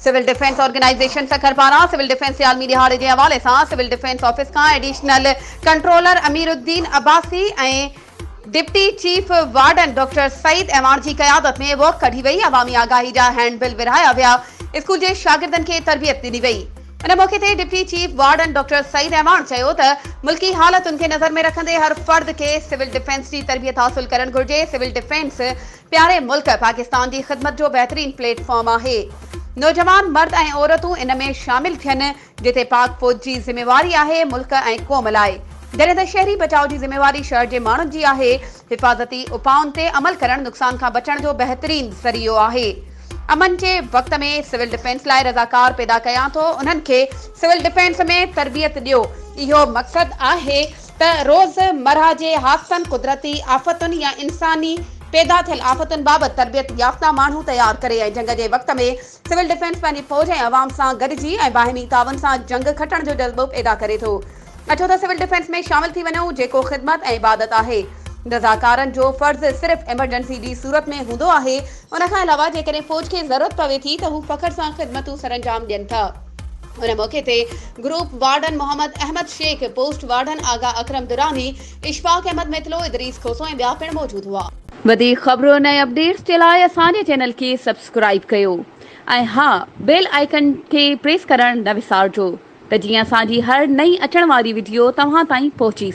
Civil defence organisation Sukkur पारां civil defence जे आलमी दिहाड़े जे हवाले सां सिविल डिफेंस ऑफिस का एडिशनल कंट्रोलर अमीरुद्दीन अब्बासी ऐं deputy chief warden doctor Saeed Awan की क़यादत में वॉक कढी वई। अवामी आगाही जा हैंडबिल विरहाया विया। स्कूल के शागिर्दनि खे तरबियत ॾिनी वई। इन मौके ते deputy chief warden doctor Saeed Awan चयो त मुल्की हालतुनि खे नज़र में रखंदे हर फर्द के सिविल डिफेंस की तरबियत हासिल करणु घुर्जे। सिविल डिफेंस प्यारे मुल्क पाकिस्तान की ख़िदमत जो बेहतरीन प्लेटफॉर्म है। नौजवान मर्द ऐं औरतूं इन में शामिल थियनि जिते पाक फौज की जिम्मेवारी है मुल्क ऐं क़ौम लाइ, जॾहिं त शहरी बचाव की जिम्मेवारी शहर के माण्हुनि जी आहे। हिफ़ाज़ती उपाउनि ते अमल करण नुक़सान खां बचण जो बेहतरीन ज़रियो आहे। अमन के वक्त में सिविल डिफेंस लाइ रज़ाकार पैदा कयां तो उन्हनि खे सिविल डिफेंस में तरबियत ॾियो। इहो मक़सद आहे त रोज़मर्रा जे हादसनि, कुदरती आफ़तुनि या इंसानी पैदा थियल आफ़तुनि बाबत तरबियत याफ़्ता माण्हू तैयार करे ऐं जंग के वक्त में सिविल डिफेंस पंहिंजी फौज ऐं अवाम सां गॾिजी ऐं बाहिमी तावन सां जंग खटण जो जज़्बो पैदा करे थो। अचो त सिविल डिफेंस में शामिल थी वञूं, जेको ख़िदमत ऐं इबादत आहे। रज़ाकारनि जो फ़र्ज़ सिर्फ़ इमरजेंसी की सूरत में हूंदो आहे। उन खां अलावा जेकॾहिं फ़ौज खे ज़रूरत पवे थी त हू फ़ख्र सां ख़िदमतूं सरअंजाम ॾियनि था। उन मौके ते group warden Mohammad Ahmed Shaikh, post warden Agha Akram Durrani, Ishfaq Ahmed Mitlo, Idrees Khoso ऐं ॿिया पिणु मौजूद हुआ। वधीक ख़बरूं ऐं अपडेट्स के लाइ असांजे चैनल के सब्सक्राइब कयो ऐं हाँ, बेल आइकन के प्रेस करण न विसारजो त जीअं असांजी हर नई अचण वारी वीडियो तव्हां ताईं पहुची।